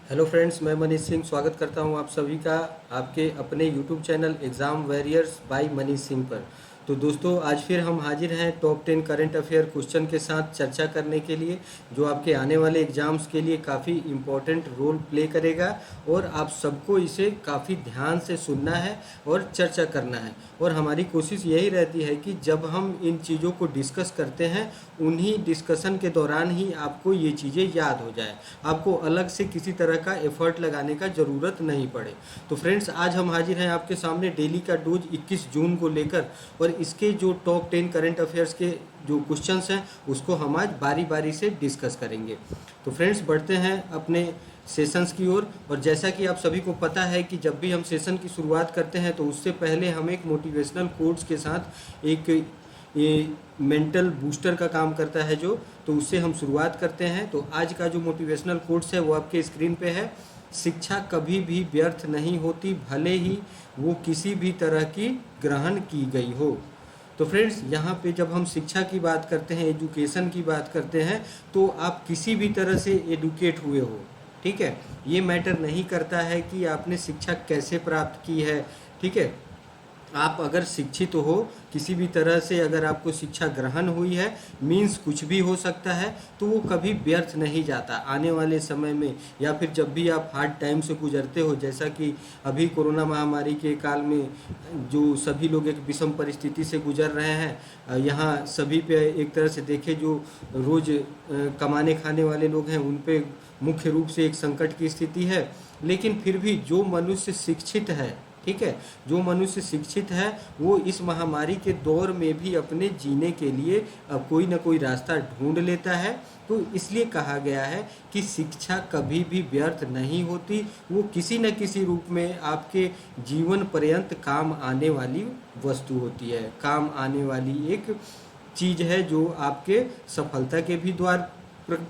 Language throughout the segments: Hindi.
हेलो फ्रेंड्स, मैं मनीष सिंह स्वागत करता हूं आप सभी का आपके अपने YouTube channel Exam Warriors by Manish Singh पर। तो दोस्तों, आज फिर हम हाजिर हैं टॉप 10 करंट अफेयर क्वेश्चन के साथ चर्चा करने के लिए, जो आपके आने वाले एग्ज़ाम्स के लिए काफ़ी इम्पोर्टेंट रोल प्ले करेगा और आप सबको इसे काफ़ी ध्यान से सुनना है और चर्चा करना है। और हमारी कोशिश यही रहती है कि जब हम इन चीज़ों को डिस्कस करते हैं, उन्हीं डिस्कशन के दौरान ही आपको ये चीज़ें याद हो जाए, आपको अलग से किसी तरह का एफर्ट लगाने का ज़रूरत नहीं पड़े। तो फ्रेंड्स, आज हम हाजिर हैं आपके सामने डेली का डोज 21 जून को लेकर, और इसके जो टॉप 10 करंट अफेयर्स के जो क्वेश्चंस हैं उसको हम आज बारी बारी से डिस्कस करेंगे। तो फ्रेंड्स, बढ़ते हैं अपने सेशंस की ओर। और जैसा कि आप सभी को पता है कि जब भी हम सेशन की शुरुआत करते हैं तो उससे पहले हम एक मोटिवेशनल कोट्स के साथ एक ये मेंटल बूस्टर का काम करता है तो उससे हम शुरुआत करते हैं। तो आज का जो मोटिवेशनल कोट्स है वो आपके स्क्रीन पे है। शिक्षा कभी भी व्यर्थ नहीं होती, भले ही वो किसी भी तरह की ग्रहण की गई हो। तो फ्रेंड्स, यहाँ पे जब हम शिक्षा की बात करते हैं, एजुकेशन की बात करते हैं, तो आप किसी भी तरह से एडुकेट हुए हो, ठीक है। ये मैटर नहीं करता है कि आपने शिक्षा कैसे प्राप्त की है, ठीक है। आप अगर शिक्षित हो, किसी भी तरह से अगर आपको शिक्षा ग्रहण हुई है, मीन्स कुछ भी हो सकता है, तो वो कभी व्यर्थ नहीं जाता। आने वाले समय में या फिर जब भी आप हार्ड टाइम से गुजरते हो, जैसा कि अभी कोरोना महामारी के काल में जो सभी लोग एक विषम परिस्थिति से गुजर रहे हैं, यहाँ सभी पे एक तरह से देखें, जो रोज़ कमाने खाने वाले लोग हैं उन पे मुख्य रूप से एक संकट की स्थिति है। लेकिन फिर भी जो मनुष्य शिक्षित है, ठीक है, जो मनुष्य शिक्षित है वो इस महामारी के दौर में भी अपने जीने के लिए कोई ना कोई रास्ता ढूंढ लेता है। तो इसलिए कहा गया है कि शिक्षा कभी भी व्यर्थ नहीं होती, वो किसी न किसी रूप में आपके जीवन पर्यंत काम आने वाली वस्तु होती है, काम आने वाली एक चीज़ है जो आपके सफलता के भी द्वार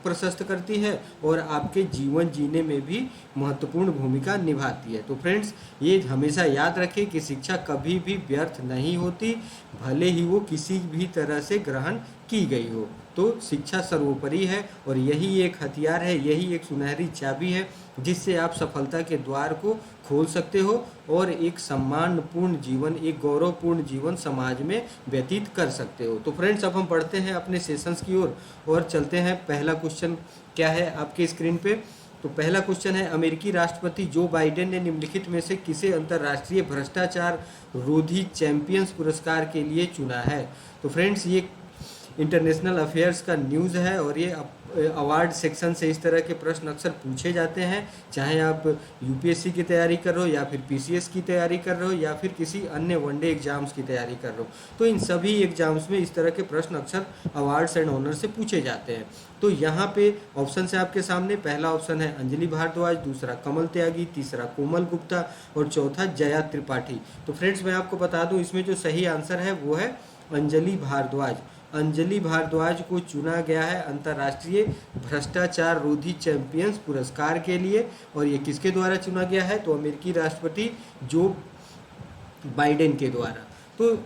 प्रशस्त करती है और आपके जीवन जीने में भी महत्वपूर्ण भूमिका निभाती है। तो फ्रेंड्स, ये हमेशा याद रखें कि शिक्षा कभी भी व्यर्थ नहीं होती, भले ही वो किसी भी तरह से ग्रहण की गई हो। तो शिक्षा सर्वोपरि है और यही एक हथियार है, यही एक सुनहरी चाबी है जिससे आप सफलता के द्वार को खोल सकते हो और एक सम्मानपूर्ण जीवन, एक गौरवपूर्ण जीवन समाज में व्यतीत कर सकते हो। तो फ्रेंड्स, अब हम बढ़ते हैं अपने सेशंस की ओर और चलते हैं। पहला क्वेश्चन क्या है आपके स्क्रीन पे? तो पहला क्वेश्चन है, अमेरिकी राष्ट्रपति जो बाइडेन ने निम्नलिखित में से किसे अंतर्राष्ट्रीय भ्रष्टाचार रोधी चैंपियंस पुरस्कार के लिए चुना है? तो फ्रेंड्स, ये इंटरनेशनल अफेयर्स का न्यूज़ है और ये अवार्ड सेक्शन से इस तरह के प्रश्न अक्सर पूछे जाते हैं, चाहे आप यूपीएससी की तैयारी कर रहे हो या फिर पीसीएस की तैयारी कर रहे हो या फिर किसी अन्य वनडे एग्जाम्स की तैयारी कर रहे हो। तो इन सभी एग्जाम्स में इस तरह के प्रश्न अक्सर अवार्ड्स एंड ऑनर से पूछे जाते हैं। तो यहाँ पे ऑप्शन है आपके सामने। पहला ऑप्शन है अंजलि भारद्वाज, दूसरा कमल त्यागी, तीसरा कोमल गुप्ता और चौथा जया त्रिपाठी। तो फ्रेंड्स, मैं आपको बता दूँ, इसमें जो सही आंसर है वो है अंजलि भारद्वाज। अंजलि भारद्वाज को चुना गया है अंतर्राष्ट्रीय भ्रष्टाचार रोधी चैंपियंस पुरस्कार के लिए। और ये किसके द्वारा चुना गया है? तो अमेरिकी राष्ट्रपति जो बाइडेन के द्वारा। तो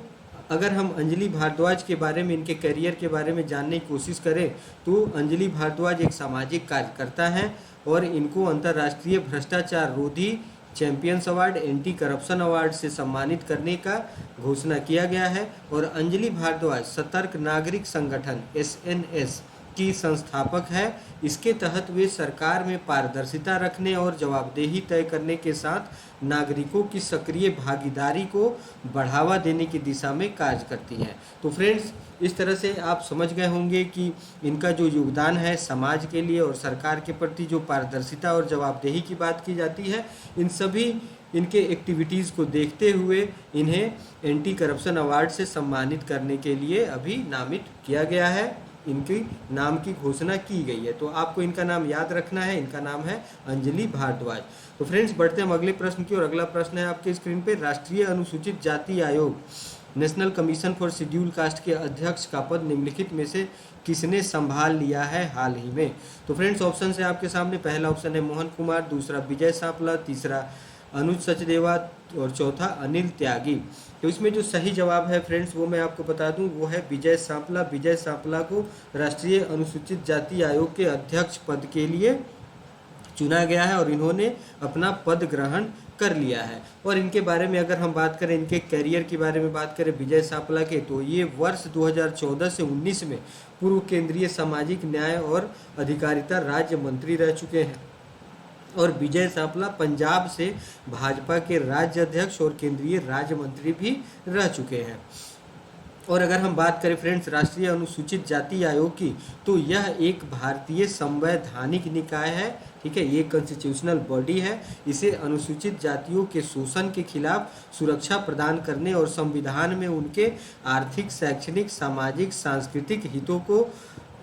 अगर हम अंजलि भारद्वाज के बारे में, इनके करियर के बारे में जानने की कोशिश करें, तो अंजलि भारद्वाज एक सामाजिक कार्यकर्ता हैं और इनको अंतर्राष्ट्रीय भ्रष्टाचार रोधी champions award, anti corruption award से सम्मानित करने का घोषणा किया गया है। और अंजलि भारद्वाज सतर्क नागरिक संगठन एसएनएस की संस्थापक है। इसके तहत वे सरकार में पारदर्शिता रखने और जवाबदेही तय करने के साथ नागरिकों की सक्रिय भागीदारी को बढ़ावा देने की दिशा में कार्य करती हैं। तो फ्रेंड्स, इस तरह से आप समझ गए होंगे कि इनका जो योगदान है समाज के लिए और सरकार के प्रति जो पारदर्शिता और जवाबदेही की बात की जाती है, इन सभी इनके एक्टिविटीज़ को देखते हुए इन्हें एंटी करप्शन अवार्ड से सम्मानित करने के लिए अभी नामित किया गया है। इनकी नाम की घोषणा की गई है। तो आपको इनका नाम याद रखना है, इनका नाम है अंजलि भारद्वाज। तो फ्रेंड्स, बढ़ते हैं हम अगले प्रश्न की और अगला प्रश्न है आपके स्क्रीन पे, राष्ट्रीय अनुसूचित जाति आयोग national commission for schedule caste के अध्यक्ष का पद निम्नलिखित में से किसने संभाल लिया है हाल ही में? तो फ्रेंड्स, ऑप्शन है आपके सामने। पहला ऑप्शन है मोहन कुमार, दूसरा विजय सांपला, तीसरा अनुज सचदेवा और चौथा अनिल त्यागी। तो इसमें जो सही जवाब है फ्रेंड्स वो मैं आपको बता दूं, वो है विजय सांपला। विजय सांपला को राष्ट्रीय अनुसूचित जाति आयोग के अध्यक्ष पद के लिए चुना गया है और इन्होंने अपना पद ग्रहण कर लिया है। और इनके बारे में अगर हम बात करें, इनके करियर के बारे में बात करें विजय सापला के, तो ये वर्ष 2014 से 19 में पूर्व केंद्रीय सामाजिक न्याय और अधिकारिता राज्य मंत्री रह चुके हैं। और विजय सापला पंजाब से भाजपा के राज्य अध्यक्ष और केंद्रीय राज्य मंत्री भी रह चुके हैं। और अगर हम बात करें फ्रेंड्स राष्ट्रीय अनुसूचित जाति आयोग की, तो यह एक भारतीय संवैधानिक निकाय है, ठीक है, ये कॉन्स्टिट्यूशनल बॉडी है। इसे अनुसूचित जातियों के शोषण के खिलाफ सुरक्षा प्रदान करने और संविधान में उनके आर्थिक, शैक्षणिक, सामाजिक, सांस्कृतिक हितों को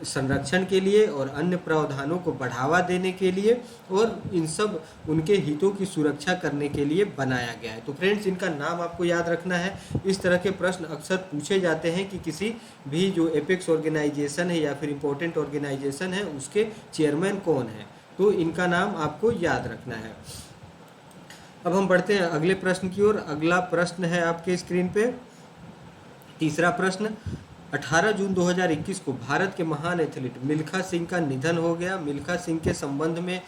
संरक्षण के लिए और अन्य प्रावधानों को बढ़ावा देने के लिए और इन सब उनके हितों की सुरक्षा करने के लिए बनाया गया है। तो फ्रेंड्स इनका नाम आपको याद रखना है। इस तरह के प्रश्न अक्सर पूछे जाते हैं कि किसी भी जो एपेक्स ऑर्गेनाइजेशन है या फिर इम्पोर्टेंट ऑर्गेनाइजेशन है उसके चेयरमैन कौन है, तो इनका नाम आपको याद रखना है। अब हम बढ़ते हैं अगले प्रश्न की ओर। अगला प्रश्न है आपके स्क्रीन पे तीसरा प्रश्न। 18 जून 2021 को भारत के महान एथलीट मिल्खा सिंह का निधन हो गया। मिल्खा सिंह के संबंध में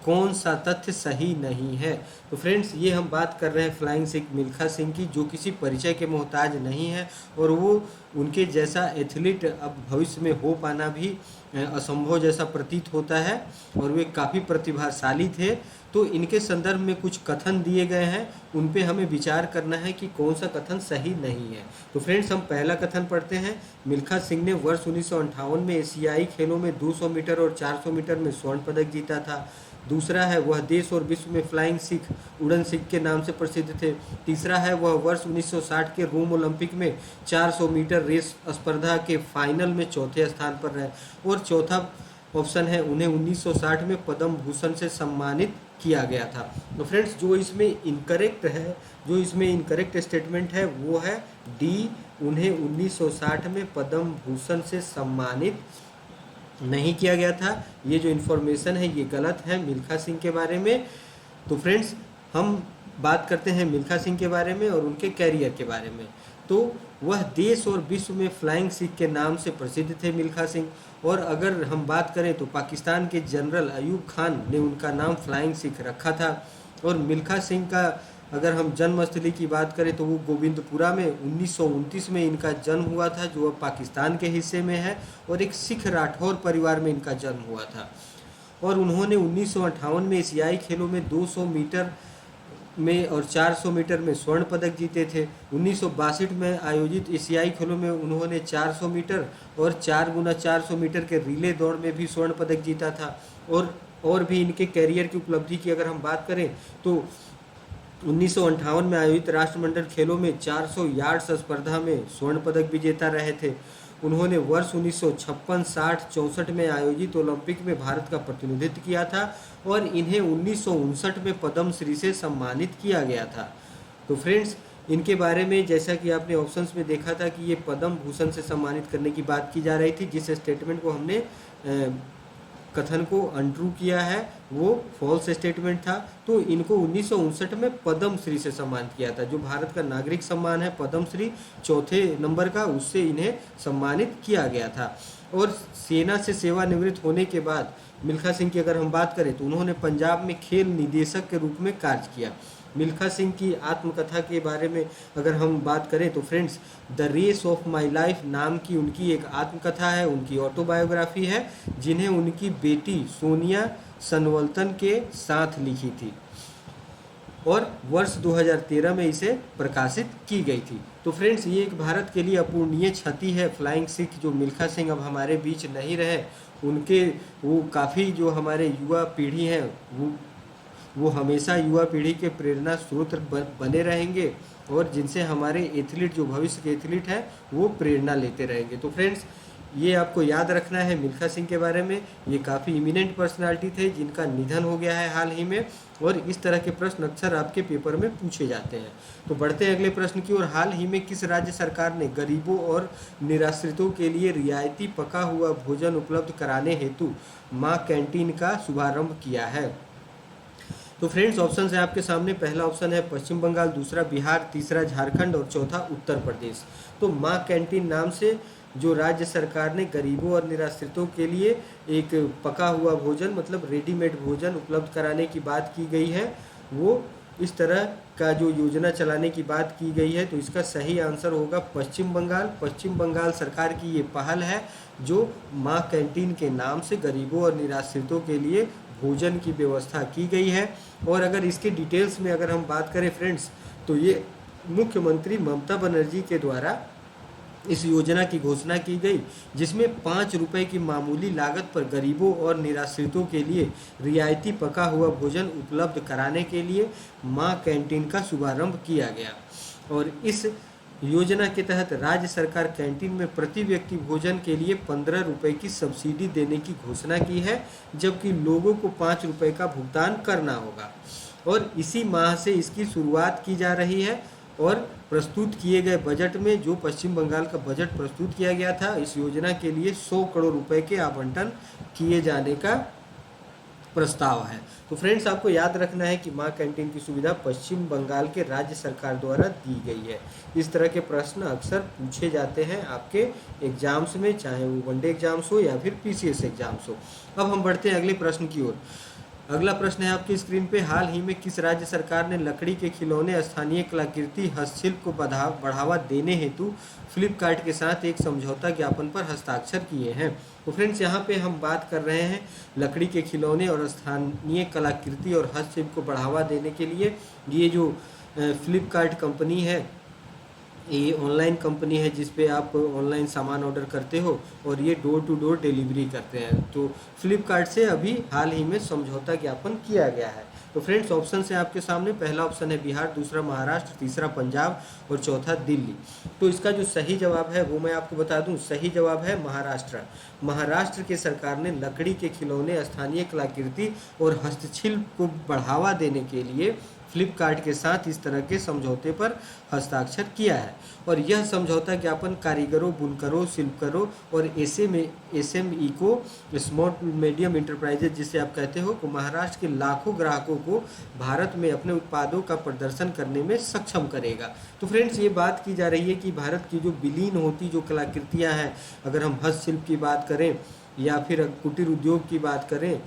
कौन सा तथ्य सही नहीं है? तो फ्रेंड्स ये हम बात कर रहे हैं फ्लाइंग सिख मिल्खा सिंह की, जो किसी परिचय के मोहताज नहीं है और वो उनके जैसा एथलीट अब भविष्य में हो पाना भी असंभव जैसा प्रतीत होता है और वे काफ़ी प्रतिभाशाली थे। तो इनके संदर्भ में कुछ कथन दिए गए हैं, उन पे हमें विचार करना है कि कौन सा कथन सही नहीं है। तो फ्रेंड्स हम पहला कथन पढ़ते हैं। मिल्खा सिंह ने वर्ष 1958 में एशियाई खेलों में 200 मीटर और 400 मीटर में स्वर्ण पदक जीता था। दूसरा है वह देश और विश्व में फ्लाइंग सिख, उड़न सिख के नाम से प्रसिद्ध थे। तीसरा है वह वर्ष 1960 के रोम ओलंपिक में 400 मीटर रेस स्पर्धा के फाइनल में चौथे स्थान पर रहे। और चौथा ऑप्शन है उन्हें 1960 में पद्म भूषण से सम्मानित किया गया था। तो फ्रेंड्स जो इसमें इनकरेक्ट स्टेटमेंट है वो है डी, उन्हें 1960 में पद्म भूषण से सम्मानित नहीं किया गया था। ये जो इन्फॉर्मेशन है ये गलत है मिल्खा सिंह के बारे में। तो फ्रेंड्स हम बात करते हैं मिल्खा सिंह के बारे में और उनके कैरियर के बारे में। तो वह देश और विश्व में फ्लाइंग सिख के नाम से प्रसिद्ध थे मिल्खा सिंह। और अगर हम बात करें तो पाकिस्तान के जनरल अयूब खान ने उनका नाम फ्लाइंग सिख रखा था। और मिल्खा सिंह का अगर हम जन्मस्थली की बात करें तो वो गोविंदपुरा में 1929 में इनका जन्म हुआ था, जो अब पाकिस्तान के हिस्से में है। और एक सिख राठौर परिवार में इनका जन्म हुआ था। और उन्होंने 1958 में एशियाई खेलों में 200 मीटर में और 400 मीटर में स्वर्ण पदक जीते थे। 1962 में आयोजित एशियाई खेलों में उन्होंने 400 मीटर और 4x400 मीटर के रिले दौड़ में भी स्वर्ण पदक जीता था। और भी इनके कैरियर की उपलब्धि की अगर हम बात करें तो 1958 में आयोजित राष्ट्रमंडल खेलों में 400 यार्ड्स स्पर्धा में स्वर्ण पदक विजेता रहे थे। उन्होंने वर्ष 1956, 60, 64 में आयोजित ओलंपिक में भारत का प्रतिनिधित्व किया था और इन्हें 1959 में पद्मश्री से सम्मानित किया गया था। तो फ्रेंड्स इनके बारे में जैसा कि आपने ऑप्शंस में देखा था कि ये पद्म भूषण से सम्मानित करने की बात की जा रही थी, जिस स्टेटमेंट को हमने कथन को अनट्रू किया है वो फॉल्स स्टेटमेंट था। तो इनको 1959 में पद्मश्री से सम्मानित किया था। जो भारत का नागरिक सम्मान है पद्मश्री चौथे नंबर का, उससे इन्हें सम्मानित किया गया था। और सेना से सेवानिवृत्त होने के बाद मिल्खा सिंह की अगर हम बात करें तो उन्होंने पंजाब में खेल निदेशक के रूप में कार्य किया। मिल्खा सिंह की आत्मकथा के बारे में अगर हम बात करें तो friends the race of my life नाम की उनकी एक आत्मकथा है, उनकी ऑटोबायोग्राफी है, जिन्हें उनकी बेटी सोनिया सनवल्तन के साथ लिखी थी और वर्ष 2013 में इसे प्रकाशित की गई थी। तो फ्रेंड्स ये एक भारत के लिए अपूर्णीय क्षति है। फ्लाइंग सिख जो मिल्खा सिंह अब हमारे बीच नहीं रहे, उनके वो काफ़ी जो हमारे युवा पीढ़ी हैं वो हमेशा युवा पीढ़ी के प्रेरणा स्रोत बने रहेंगे और जिनसे हमारे एथलीट जो भविष्य के एथलीट हैं वो प्रेरणा लेते रहेंगे। तो फ्रेंड्स ये आपको याद रखना है मिल्खा सिंह के बारे में। ये काफ़ी इमिनेंट पर्सनालिटी थे जिनका निधन हो गया है हाल ही में और इस तरह के प्रश्न अक्सर आपके पेपर में पूछे जाते हैं। तो बढ़ते हैं अगले प्रश्न की ओर। हाल ही में किस राज्य सरकार ने गरीबों और निराश्रितों के लिए रियायती पका हुआ भोजन उपलब्ध कराने हेतु माँ कैंटीन का शुभारंभ किया है? तो फ्रेंड्स ऑप्शन है आपके सामने। पहला ऑप्शन है पश्चिम बंगाल, दूसरा बिहार, तीसरा झारखंड और चौथा उत्तर प्रदेश। तो माँ कैंटीन नाम से जो राज्य सरकार ने गरीबों और निराश्रितों के लिए एक पका हुआ भोजन मतलब रेडीमेड भोजन उपलब्ध कराने की बात की गई है, वो इस तरह का जो योजना चलाने की बात की गई है। तो इसका सही आंसर होगा पश्चिम बंगाल। पश्चिम बंगाल सरकार की ये पहल है जो माँ कैंटीन के नाम से गरीबों और निराश्रितों के लिए भोजन की व्यवस्था की गई है। और अगर इसके डिटेल्स में अगर हम बात करें फ्रेंड्स, तो ये मुख्यमंत्री ममता बनर्जी के द्वारा इस योजना की घोषणा की गई, जिसमें 5 रुपए की मामूली लागत पर गरीबों और निराश्रितों के लिए रियायती पका हुआ भोजन उपलब्ध कराने के लिए माँ कैंटीन का शुभारंभ किया गया। और इस योजना के तहत राज्य सरकार कैंटीन में प्रति व्यक्ति भोजन के लिए 15 रुपए की सब्सिडी देने की घोषणा की है, जबकि लोगों को 5 रुपए का भुगतान करना होगा। और इसी माह से इसकी शुरुआत की जा रही है। और प्रस्तुत किए गए बजट में जो पश्चिम बंगाल का बजट प्रस्तुत किया गया था, इस योजना के लिए 100 करोड़ रुपए के आवंटन किए जाने का प्रस्ताव है। तो फ्रेंड्स, आपको याद रखना है कि माँ कैंटीन की सुविधा पश्चिम बंगाल के राज्य सरकार द्वारा दी गई है। इस तरह के प्रश्न अक्सर पूछे जाते हैं आपके एग्जाम्स में, चाहे वो वनडे एग्जाम्स हो या फिर पीसीएस एग्जाम्स हो। अब हम बढ़ते हैं अगले प्रश्न की ओर। अगला प्रश्न है आपकी स्क्रीन पे, हाल ही में किस राज्य सरकार ने लकड़ी के खिलौने, स्थानीय कलाकृति, हस्तशिल्प को बढ़ावा देने हेतु फ्लिपकार्ट के साथ एक समझौता ज्ञापन पर हस्ताक्षर किए हैं? तो फ्रेंड्स, यहाँ पे हम बात कर रहे हैं लकड़ी के खिलौने और स्थानीय कलाकृति और हस्तशिल्प को बढ़ावा देने के लिए ये जो फ्लिपकार्ट कंपनी है, ये ऑनलाइन कंपनी है जिस पे आप ऑनलाइन सामान ऑर्डर करते हो और ये डोर टू डोर डिलीवरी करते हैं। तो फ्लिपकार्ट से अभी हाल ही में समझौता ज्ञापन किया गया है। तो फ्रेंड्स, ऑप्शन है आपके सामने, पहला ऑप्शन है बिहार, दूसरा महाराष्ट्र, तीसरा पंजाब और चौथा दिल्ली। तो इसका जो सही जवाब है वो मैं आपको बता दूं, सही जवाब है महाराष्ट्र। महाराष्ट्र के सरकार ने लकड़ी के खिलौने, स्थानीय कलाकृति और हस्तशिल्प को बढ़ावा देने के लिए फ्लिपकार्ट के साथ इस तरह के समझौते पर हस्ताक्षर किया है। और यह समझौता ज्ञापन कारीगरों, बुनकरों, शिल्पकारों और एसएमई को, स्मॉल मीडियम इंटरप्राइजेज जिसे आप कहते हो, को महाराष्ट्र के लाखों ग्राहकों को भारत में अपने उत्पादों का प्रदर्शन करने में सक्षम करेगा। तो फ्रेंड्स, ये बात की जा रही है कि भारत की जो विलीन होती जो कलाकृतियाँ हैं, अगर हम हस्तशिल्प की बात करें या फिर कुटीर उद्योग की बात करें,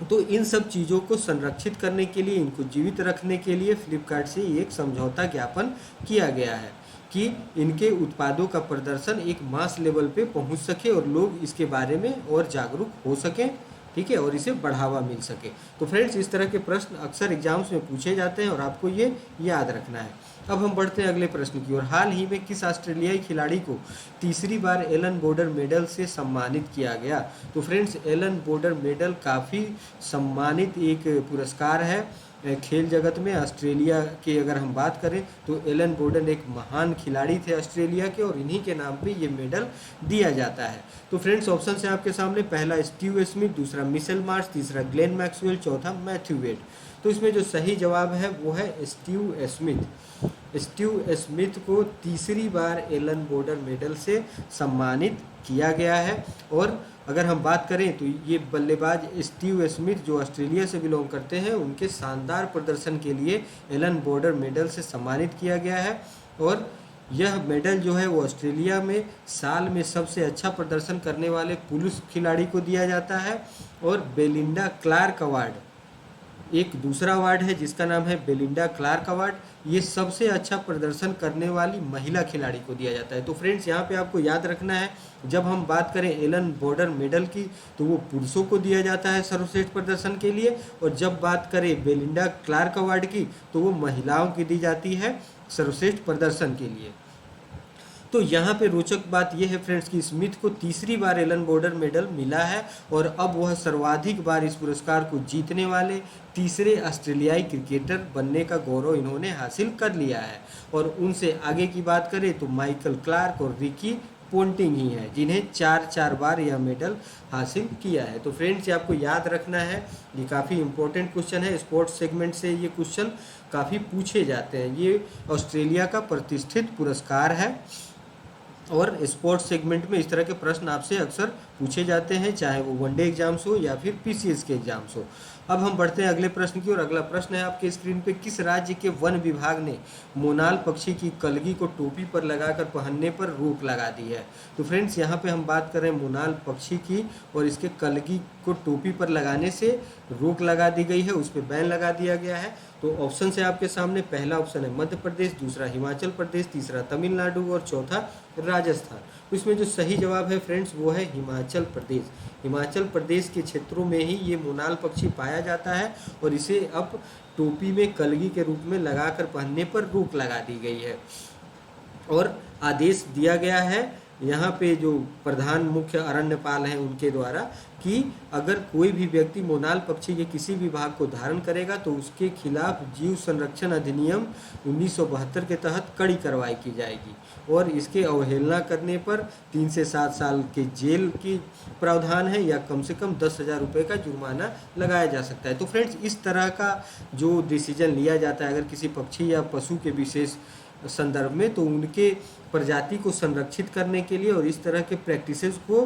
तो इन सब चीज़ों को संरक्षित करने के लिए, इनको जीवित रखने के लिए फ्लिपकार्ट से एक समझौता ज्ञापन किया गया है कि इनके उत्पादों का प्रदर्शन एक मास लेवल पे पहुंच सके और लोग इसके बारे में और जागरूक हो सकें, ठीक है, और इसे बढ़ावा मिल सके। तो फ्रेंड्स, इस तरह के प्रश्न अक्सर एग्जाम्स में पूछे जाते हैं और आपको ये याद रखना है। अब हम बढ़ते हैं अगले प्रश्न की ओर। हाल ही में किस ऑस्ट्रेलियाई खिलाड़ी को तीसरी बार एलन बोर्डर मेडल से सम्मानित किया गया? तो फ्रेंड्स, एलन बोर्डर मेडल काफ़ी सम्मानित एक पुरस्कार है खेल जगत में। ऑस्ट्रेलिया की अगर हम बात करें तो एलन बोर्डन एक महान खिलाड़ी थे ऑस्ट्रेलिया के और इन्हीं के नाम पे ये मेडल दिया जाता है। तो फ्रेंड्स, ऑप्शन है आपके सामने, पहला स्टीव स्मिथ, दूसरा मिशेल मार्श, तीसरा ग्लेन मैक्सवेल, चौथा मैथ्यू वेड। तो इसमें जो सही जवाब है वो है स्टीव स्मिथ। स्टीव स्मिथ को तीसरी बार एलन बोर्डर मेडल से सम्मानित किया गया है। और अगर हम बात करें तो ये बल्लेबाज स्टीव स्मिथ जो ऑस्ट्रेलिया से बिलोंग करते हैं, उनके शानदार प्रदर्शन के लिए एलन बोर्डर मेडल से सम्मानित किया गया है। और यह मेडल जो है वो ऑस्ट्रेलिया में साल में सबसे अच्छा प्रदर्शन करने वाले पुरुष खिलाड़ी को दिया जाता है। और बेलिंडा क्लार्क अवार्ड, एक दूसरा अवार्ड है जिसका नाम है बेलिंडा क्लार्क अवार्ड, ये सबसे अच्छा प्रदर्शन करने वाली महिला खिलाड़ी को दिया जाता है। तो फ्रेंड्स, यहाँ पे आपको याद रखना है, जब हम बात करें एलन बोर्डर मेडल की तो वो पुरुषों को दिया जाता है सर्वश्रेष्ठ प्रदर्शन के लिए, और जब बात करें बेलिंडा क्लार्क अवार्ड की तो वो महिलाओं की दी जाती है सर्वश्रेष्ठ प्रदर्शन के लिए। तो यहाँ पे रोचक बात यह है फ्रेंड्स कि स्मिथ को तीसरी बार एलन बोर्डर मेडल मिला है और अब वह सर्वाधिक बार इस पुरस्कार को जीतने वाले तीसरे ऑस्ट्रेलियाई क्रिकेटर बनने का गौरव इन्होंने हासिल कर लिया है। और उनसे आगे की बात करें तो माइकल क्लार्क और रिकी पोंटिंग ही हैं जिन्हें 4 बार यह मेडल हासिल किया है। तो फ्रेंड्स, ये आपको याद रखना है, ये काफ़ी इंपॉर्टेंट क्वेश्चन है। स्पोर्ट्स सेगमेंट से ये क्वेश्चन काफ़ी पूछे जाते हैं। ये ऑस्ट्रेलिया का प्रतिष्ठित पुरस्कार है और स्पोर्ट्स सेगमेंट में इस तरह के प्रश्न आपसे अक्सर पूछे जाते हैं, चाहे वो वनडे एग्जाम्स हो या फिर पीसीएस के एग्जाम्स हो। अब हम बढ़ते हैं अगले प्रश्न की ओर। अगला प्रश्न है आपके स्क्रीन पे, किस राज्य के वन विभाग ने मोनाल पक्षी की कलगी को टोपी पर लगाकर पहनने पर रोक लगा दी है? तो फ्रेंड्स यहाँ पे हम बात कर रहे हैं मोनाल पक्षी की, और इसके कलगी को टोपी पर लगाने से रोक लगा दी गई है, उस पर बैन लगा दिया गया है। तो ऑप्शन है आपके सामने, पहला ऑप्शन है मध्य प्रदेश, दूसरा हिमाचल प्रदेश, तीसरा तमिलनाडु और चौथा राजस्थान। तो इसमें जो सही जवाब है फ्रेंड्स वो है हिमाचल प्रदेश। हिमाचल प्रदेश के क्षेत्रों में ही ये मोनाल पक्षी पाया जाता है, और इसे अब टोपी में कलगी के रूप में लगाकर पहनने पर रोक लगा दी गई है। और आदेश दिया गया है यहाँ पे जो प्रधान मुख्य अरण्यपाल हैं उनके द्वारा, कि अगर कोई भी व्यक्ति मोनाल पक्षी के किसी भी भाग को धारण करेगा तो उसके खिलाफ जीव संरक्षण अधिनियम 1972 के तहत कड़ी कार्रवाई की जाएगी, और इसके अवहेलना करने पर 3 से 7 साल के जेल की प्रावधान है, या कम से कम 10,000 रुपये का जुर्माना लगाया जा सकता है। तो फ्रेंड्स, इस तरह का जो डिसीजन लिया जाता है अगर किसी पक्षी या पशु के विशेष संदर्भ में, तो उनके प्रजाति को संरक्षित करने के लिए और इस तरह के प्रैक्टिसेस को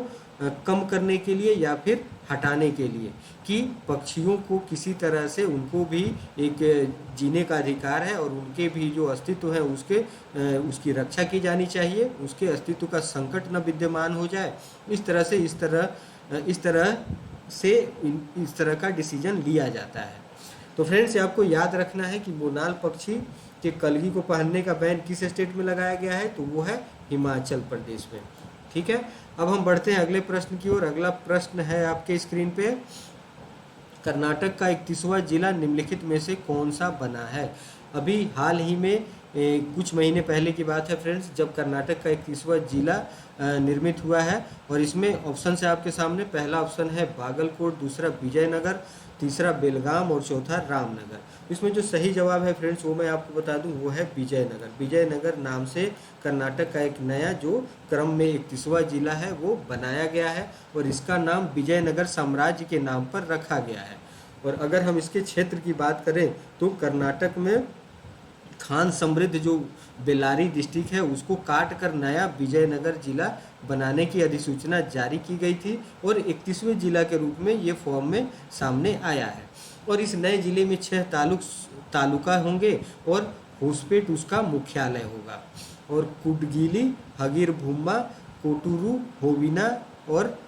कम करने के लिए या फिर हटाने के लिए, कि पक्षियों को किसी तरह से उनको भी एक जीने का अधिकार है और उनके भी जो अस्तित्व है उसकी रक्षा की जानी चाहिए, उसके अस्तित्व का संकट न विद्यमान हो जाए। इस तरह का डिसीजन लिया जाता है। तो फ्रेंड्स, आपको याद रखना है कि मोनाल पक्षी के कलगी को पहनने का बैन किस स्टेट में लगाया गया है, तो वो है हिमाचल प्रदेश में। ठीक है, अब हम बढ़ते हैं अगले प्रश्न की ओर। अगला प्रश्न है आपके स्क्रीन पे, कर्नाटक का 31वां जिला निम्नलिखित में से कौन सा बना है? अभी हाल ही में कुछ महीने पहले की बात है फ्रेंड्स, जब कर्नाटक का 31वां जिला निर्मित हुआ है, और इसमें ऑप्शन है आपके सामने, पहला ऑप्शन है बागलकोट, दूसरा विजयनगर, तीसरा बेलगाम और चौथा रामनगर। इसमें जो सही जवाब है फ्रेंड्स वो मैं आपको बता दूं, वो है विजयनगर। विजयनगर नाम से कर्नाटक का एक नया जो क्रम में 31वां जिला है वो बनाया गया है, और इसका नाम विजयनगर साम्राज्य के नाम पर रखा गया है। और अगर हम इसके क्षेत्र की बात करें तो कर्नाटक में खान समृद्ध जो बेल्लारी डिस्ट्रिक्ट है उसको काट कर नया विजयनगर जिला बनाने की अधिसूचना जारी की गई थी, और 31वें जिला के रूप में ये फॉर्म में सामने आया है। और इस नए जिले में 6 तालुका होंगे, और होसपेट उसका मुख्यालय होगा, और कुडगिली, हगीरभूमा, कोटुरु, होविना और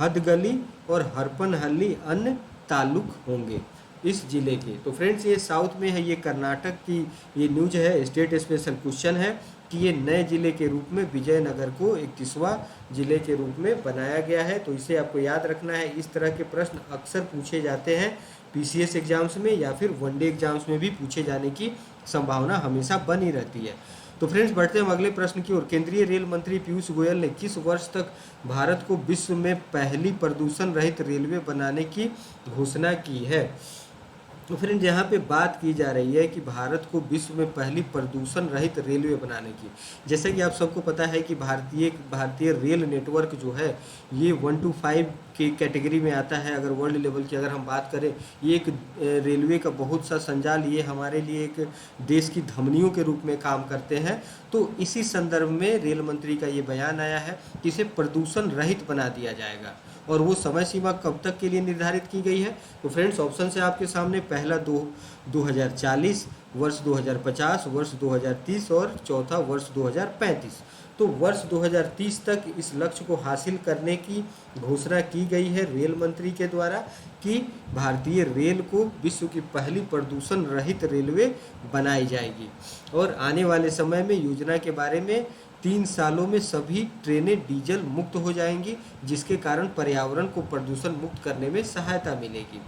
हदगली और हरपनहल्ली अन्य तालुक होंगे इस जिले के। तो फ्रेंड्स, ये साउथ में है, ये कर्नाटक की ये न्यूज है, स्टेट स्पेशल क्वेश्चन है कि ये नए जिले के रूप में विजयनगर को 31वां जिले के रूप में बनाया गया है। तो इसे आपको याद रखना है। इस तरह के प्रश्न अक्सर पूछे जाते हैं पीसीएस एग्जाम्स में, या फिर वनडे एग्जाम्स में भी पूछे जाने की संभावना हमेशा बनी रहती है। तो फ्रेंड्स, बढ़ते हैं अगले प्रश्न की ओर। केंद्रीय रेल मंत्री पीयूष गोयल ने किस वर्ष तक भारत को विश्व में पहली प्रदूषण रहित रेलवे बनाने की घोषणा की है? तो फ्रेंड, यहाँ पे बात की जा रही है कि भारत को विश्व में पहली प्रदूषण रहित रेलवे बनाने की। जैसे कि आप सबको पता है कि भारतीय रेल नेटवर्क जो है ये 1 to 5 की कैटेगरी में आता है। अगर वर्ल्ड लेवल की अगर हम बात करें, ये एक रेलवे का बहुत सा संजाल, ये हमारे लिए एक देश की धमनियों के रूप में काम करते हैं। तो इसी संदर्भ में रेल मंत्री का ये बयान आया है कि इसे प्रदूषण रहित बना दिया जाएगा, और वो समय सीमा कब तक के लिए निर्धारित की गई है? तो फ्रेंड्स, ऑप्शन है आपके सामने, पहला 2040, वर्ष 2050, वर्ष 2030 और चौथा वर्ष 2035। तो वर्ष 2030 तक इस लक्ष्य को हासिल करने की घोषणा की गई है रेल मंत्री के द्वारा, कि भारतीय रेल को विश्व की पहली प्रदूषण रहित रेलवे बनाई जाएगी। और आने वाले समय में योजना के बारे में 3 सालों में सभी ट्रेनें डीजल मुक्त हो जाएंगी, जिसके कारण पर्यावरण को प्रदूषण मुक्त करने में सहायता मिलेगी।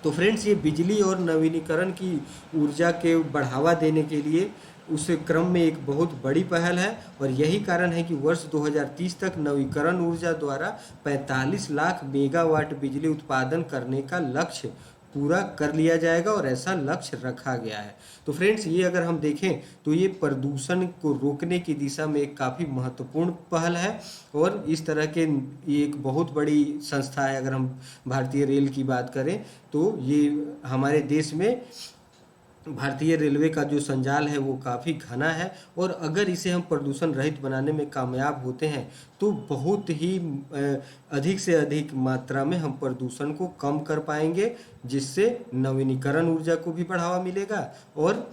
तो फ्रेंड्स, ये बिजली और नवीनीकरण की ऊर्जा के बढ़ावा देने के लिए उस क्रम में एक बहुत बड़ी पहल है, और यही कारण है कि वर्ष 2030 तक नवीकरण ऊर्जा द्वारा 45 लाख मेगावाट बिजली उत्पादन करने का लक्ष्य पूरा कर लिया जाएगा, और ऐसा लक्ष्य रखा गया है। तो फ्रेंड्स, ये अगर हम देखें तो ये प्रदूषण को रोकने की दिशा में एक काफ़ी महत्वपूर्ण पहल है, और इस तरह के ये एक बहुत बड़ी संस्था है। अगर हम भारतीय रेल की बात करें तो ये हमारे देश में भारतीय रेलवे का जो संजाल है वो काफ़ी घना है, और अगर इसे हम प्रदूषण रहित बनाने में कामयाब होते हैं तो बहुत ही अधिक से अधिक मात्रा में हम प्रदूषण को कम कर पाएंगे, जिससे नवीनीकरण ऊर्जा को भी बढ़ावा मिलेगा। और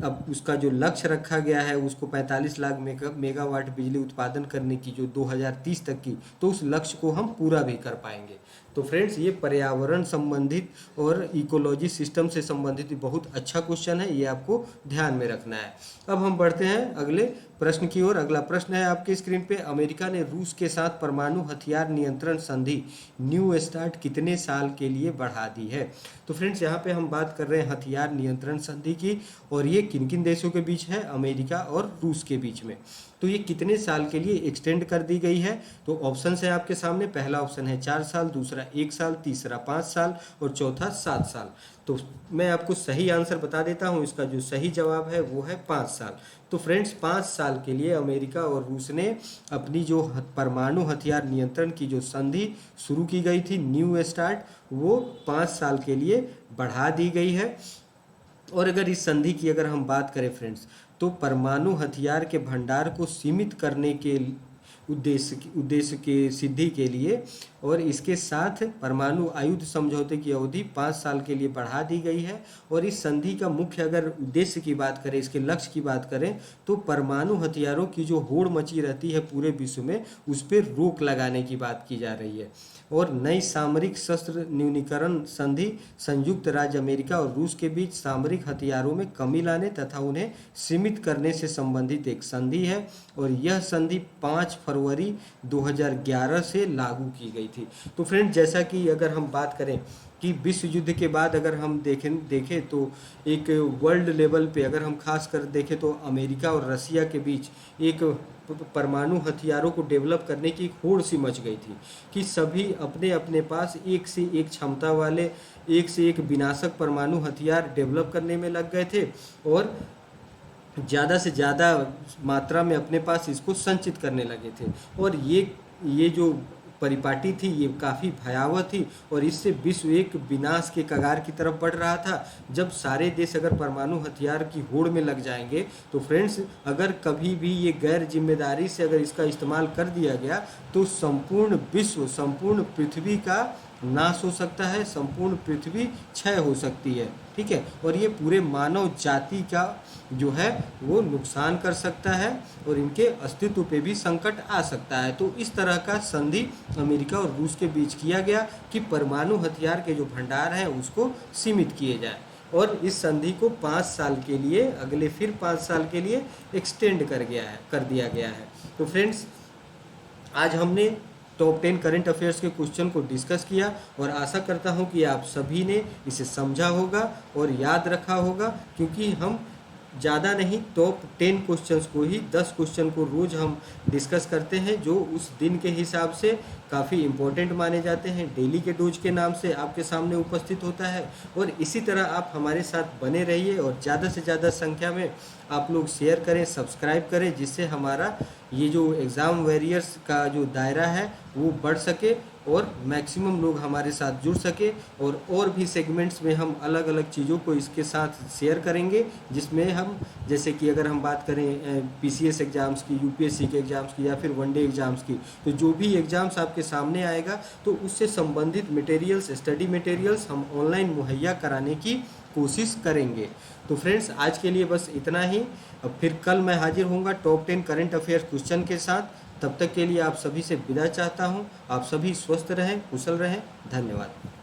अब उसका जो लक्ष्य रखा गया है उसको 45 लाख मेगावाट बिजली उत्पादन करने की, जो 2030 तक की, तो उस लक्ष्य को हम पूरा भी कर पाएंगे। तो फ्रेंड्स, ये पर्यावरण संबंधित और इकोलॉजी सिस्टम से संबंधित बहुत अच्छा क्वेश्चन है, ये आपको ध्यान में रखना है। अब हम बढ़ते हैं अगले प्रश्न की ओर। अगला प्रश्न है आपके स्क्रीन पे, अमेरिका ने रूस के साथ परमाणु हथियार नियंत्रण संधि न्यू स्टार्ट कितने साल के लिए बढ़ा दी है? तो फ्रेंड्स, यहाँ पे हम बात कर रहे हैं हथियार नियंत्रण संधि की, और ये किन किन देशों के बीच है? अमेरिका और रूस के बीच में। तो ये कितने साल के लिए एक्सटेंड कर दी गई है? तो ऑप्शन है आपके सामने। पहला ऑप्शन है 4 साल, दूसरा 1 साल, तीसरा 5 साल और चौथा 7 साल। तो मैं आपको सही आंसर बता देता हूँ, इसका जो सही जवाब है वो है 5 साल। तो फ्रेंड्स, 5 साल के लिए अमेरिका और रूस ने अपनी जो परमाणु हथियार नियंत्रण की जो संधि शुरू की गई थी न्यू स्टार्ट, वो 5 साल के लिए बढ़ा दी गई है। और अगर इस संधि की अगर हम बात करें फ्रेंड्स, तो परमाणु हथियार के भंडार को सीमित करने के उद्देश्य के सिद्धि के लिए और इसके साथ परमाणु आयुध समझौते की अवधि 5 साल के लिए बढ़ा दी गई है। और इस संधि का मुख्य अगर उद्देश्य की बात करें, इसके लक्ष्य की बात करें, तो परमाणु हथियारों की जो होड़ मची रहती है पूरे विश्व में, उस पर रोक लगाने की बात की जा रही है। और नई सामरिक शस्त्र न्यूनीकरण संधि संयुक्त राज्य अमेरिका और रूस के बीच सामरिक हथियारों में कमी लाने तथा उन्हें सीमित करने से संबंधित एक संधि है, और यह संधि 5 फरवरी 2011 से लागू की गई थी। तो फ्रेंड, जैसा कि अगर हम बात करें कि विश्व युद्ध के बाद अगर हम देखें तो एक वर्ल्ड लेवल पे अगर हम खास कर देखें तो अमेरिका और रसिया के बीच एक परमाणु हथियारों को डेवलप करने की एक होड़ सी मच गई थी कि सभी अपने अपने पास एक से एक क्षमता वाले, एक से एक विनाशक परमाणु हथियार डेवलप करने में लग गए थे, और ज़्यादा से ज़्यादा मात्रा में अपने पास इसको संचित करने लगे थे। और ये जो परिपाटी थी ये काफ़ी भयावह थी, और इससे विश्व एक विनाश के कगार की तरफ बढ़ रहा था। जब सारे देश अगर परमाणु हथियार की होड़ में लग जाएंगे तो फ्रेंड्स, अगर कभी भी ये गैर जिम्मेदारी से अगर इसका इस्तेमाल कर दिया गया तो संपूर्ण विश्व, संपूर्ण पृथ्वी का नाश हो सकता है, संपूर्ण पृथ्वी क्षय हो सकती है, ठीक है। और ये पूरे मानव जाति का जो है वो नुकसान कर सकता है, और इनके अस्तित्व पे भी संकट आ सकता है। तो इस तरह का संधि अमेरिका और रूस के बीच किया गया कि परमाणु हथियार के जो भंडार हैं उसको सीमित किए जाए, और इस संधि को 5 साल के लिए, अगले फिर 5 साल के लिए एक्सटेंड कर दिया गया है। तो फ्रेंड्स, आज हमने टॉप 10 करंट अफेयर्स के क्वेश्चन को डिस्कस किया, और आशा करता हूं कि आप सभी ने इसे समझा होगा और याद रखा होगा, क्योंकि हम ज़्यादा नहीं, टॉप 10 क्वेश्चंस को ही 10 क्वेश्चन को रोज़ हम डिस्कस करते हैं, जो उस दिन के हिसाब से काफ़ी इम्पोर्टेंट माने जाते हैं। डेली के डोज के नाम से आपके सामने उपस्थित होता है, और इसी तरह आप हमारे साथ बने रहिए, और ज़्यादा से ज़्यादा संख्या में आप लोग शेयर करें, सब्सक्राइब करें, जिससे हमारा ये जो एग्ज़ाम वॉरियर्स का जो दायरा है वो बढ़ सके, और मैक्सिमम लोग हमारे साथ जुड़ सके। और भी सेगमेंट्स में हम अलग अलग चीज़ों को इसके साथ शेयर करेंगे, जिसमें हम, जैसे कि अगर हम बात करें पीसीएस एग्ज़ाम्स की, यूपीएससी के एग्ज़ाम्स की, या फिर वनडे एग्ज़ाम्स की, तो जो भी एग्ज़ाम्स आपके सामने आएगा तो उससे संबंधित मटेरियल्स, स्टडी मटेरियल्स हम ऑनलाइन मुहैया कराने की कोशिश करेंगे। तो फ्रेंड्स, आज के लिए बस इतना ही। अब फिर कल मैं हाजिर होऊंगा टॉप 10 करंट अफेयर्स क्वेश्चन के साथ। तब तक के लिए आप सभी से विदा चाहता हूं। आप सभी स्वस्थ रहें, कुशल रहें। धन्यवाद।